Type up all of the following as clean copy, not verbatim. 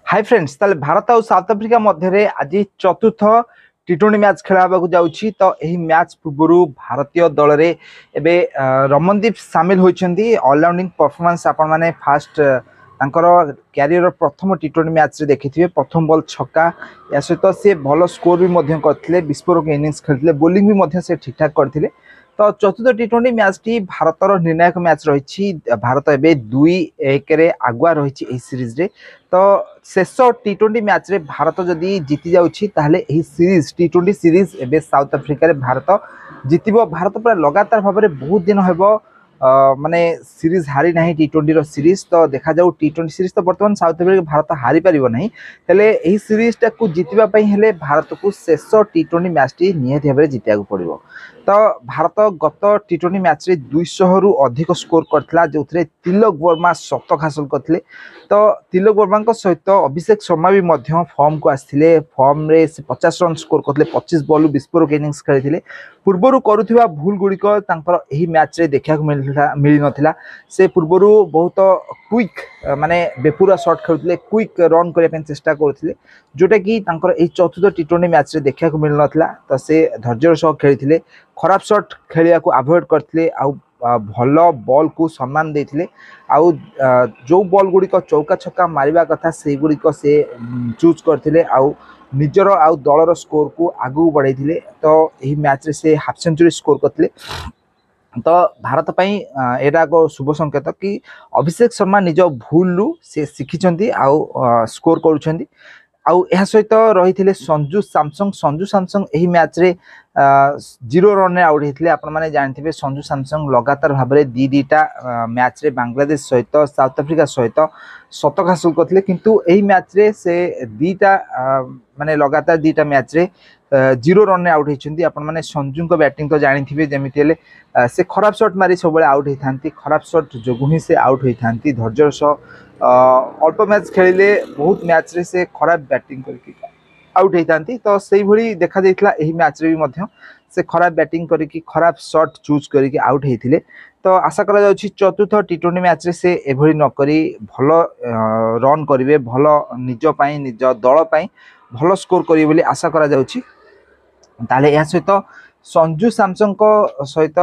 Hi friends ताले भारत और south Africa मध्य आज चतुर्थ टी20 मैच खेला जाउछि। तो यही मैच पूर्व भारतीय दल रे एबे रमनदीप सामिल होइछन्ती। ऑलराउंडिंग परफॉर्मेंस आपण माने फास्ट तांकर कैरियर प्रथम टी20 मैच रे देखिथिबे। प्रथम बॉल छक्का या सहित से भल स्कोर भी मध्य करथिले, विस्फोरक इनिंग्स खेलथिले, बॉलिंग भी मध्य से ठीक ठाक करथिले। तो चतुर्थ टी20 मैच टी भारतर निर्णायक मैच रही। भारत एवं 2-1 रे आगुआ रही सीरीज रे। तो शेष टी20 मैच रे भारत जदि जीति जाउछि ताहले एही सीरीज टी20 सीरीज एबे साउथ अफ्रीका रे भारत जीतिबो। भारत पूरा लगातार भाव में बहुत दिन हेबो माने सीरीज हारी नहीं टी20 रो सीरीज। तो देखा जाऊ टी20 सीरीज तो बर्तमान साउथ अफ्रीका भारत हारी परिबो नहीं, हेले एही सीरीज टा को जीतिबा पई हेले भारत को शेष टी20 मैच टी नियत भाव जीतिया को पड़िबो। तो भारत गत टी20 मैच रे 200 रु अधिक स्कोर करथिला, जो तिलक वर्मा शतक हासिल करथिले। तो तिलक वर्मा सहित अभिषेक शर्मा भी मध्य फॉर्म को आसथिले। फॉर्म रे से 50 रन स्कोर करथिले, 25 बॉल विस्फोरक इनिंग्स खेलिथिले। पूर्वरु करुथिबा भूल गुड़िक तांकर एही मैच रे देखा मिली नथिला। से पूर्वरु बहुत क्विक माने बेपुरा शॉट खेलुथिले, क्विक रन करने पे चेष्टा करथिले, जोटा कि तांकर एही चतुर्थ टी20 मैच रे देखा मिल नथिला। तो से धैर्यर सह खेलिथिले, खराब शॉट खेलिया को अवॉइड करथिले, आउ भल बॉल को सम्मान देथिले। आउ जो बॉल गुड़िक चौका छक्का मारिबा कथा से गुड़िक से चूज करथिले, आउ निजर आउ दलर स्कोर को आगु बढ़ाइथिले। तो एही मैच रे से हाफ सेंचुरी स्कोर करथिले। तो भारत पई एटा को शुभ संकेत कि अभिषेक शर्मा निज भूल से शिखिछंती, आउ स्कोर करूछंती। आउ यह सहित रही संजू सैमसंग यही मैच रे 0 रन आउट होते। आपण मैंने जानते संजू सैमसंग लगातार भाव में दीटा मैच रे बांग्लादेश सहित साउथ अफ्रीका सहित शतक हासिल करते, किंतु यही मैच रे से दीटा माने लगातार दीटा मैच रे 0 रन आउट होती। आपण मैंने संजू को बैटिंग तो जानी जमी से खराब शॉट मारी सब आउट होती, खराब शॉट जो ही से आउट होती। धैर्यर सह अल्प मैच खेलिले बहुत मैच रे से खराब बैटिंग करके आउट होती। तो से भली देखा जाइथिला एही मैच रे भी मध्य से खराब बैटिंग करके खराब शॉट चूज करके आउट होते। तो आशा करा जाउछि चतुर्थ टी20 मैच रे से एभली न करी भल रन करिवे, भल निज पई निज दल पई भल स्कोर करिवे बोली आशा करा जाउछि। ताले या सहित संजू सैमसंग को सहित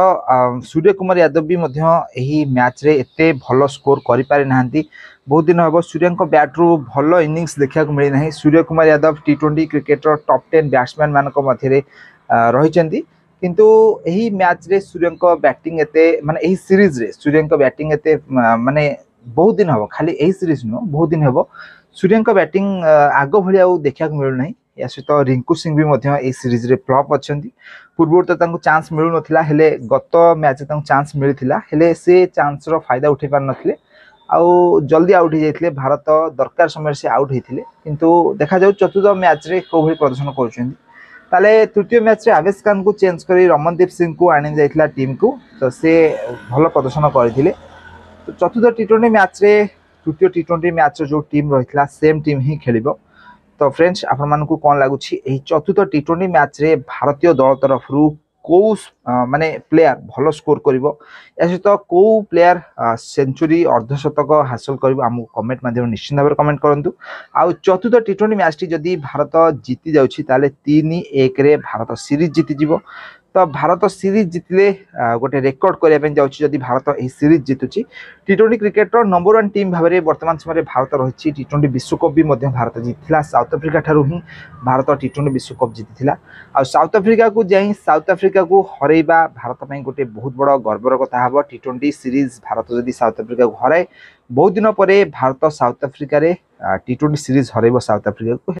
सूर्य कुमार यादव भी मध्य यही मैच रे एते भल स्कोर करि पारि नाहंती। बहुत दिन हम सूर्य बैट रु भल इनिंग्स देखा मिली ना। सूर्य कुमार यादव टी20 क्रिकेटर टॉप 10 बैट्समैन मान मध्य रही, किंतु यही मैच रे सूर्य बैटिंग एते माने यही सीरीज रे सूर्य बैटिंग एते माने बहुत दिन हम खाली यही सीरीज नुह बहुत दिन हम सूर्य बैटिंग आग भली देखा मिलू ना। या सहित रिंकू सिंह भी मध्य सीरीज रे फ्लॉप अच्छी। पूर्व तो तांको चांस मिलू नथिला, हेले गत मैच तांको चांस मिलिथिला, हेले से चांस रो फायदा उठै पार नथिले, आउ जल्दी आउट हो जाइथिले। भारत दरकार समय से आउट होइथिले, किंतु देखा जाउ चतुर्थ मैच रे को भली प्रदर्शन करूछन्ती। ताले तृतीय मैच रे आवेश खान को चेंज करी रमनदीप सिंह को आनि जाइथिला टीम को। तो से भल प्रदर्शन करथिले। तो चतुर्थ टी20 मैच रे तृतीय टी20 मैच जो टीम रहिथिला सेम टीम ही खेलिबो। तो फ्रेंड्स आपण मानकु कोन लागुछि एही चतुर्थ टी20 मैच रे भारतीय दल तरफ रु को माने प्लेयर भल स्कोर करिवो, या सहित को प्लेयर सेंचुरी अर्धशतक हासिल करिवो, हमको कमेंट माध्यम निश्चित भाव कमेंट करंतु। आ चतुर्थ टी20 मैच टी जदि भारत जीति जाउछि ताले 3-1 रे भारत सीरीज जीति जिवो। तो भारत सीरीज जितले गोटे रेकर्ड करने जाउछि। जदि भारत एही सीरीज जीतुछि टी20 क्रिकेटर नंबर 1 टीम भाव में वर्तमान समय भारत रही। टी20 विश्वकप भी मध्य भारत जीतिला, साउथ अफ्रीका ठारू ही भारत टी20 विश्वकप जीतिला। आ साउथ अफ्रीका को जाई साउथ अफ्रीका को हरैबा भारत ପାଇଁ गोटे बहुत बड़ गर्वर कथा हबो। टी20 सीरीज भारत जदि साउथ अफ्रीका को हराए बहुत दिन पर भारत साउथ अफ्रीका रे टी20 सीरीज हरैबो साउथ अफ्रीका को।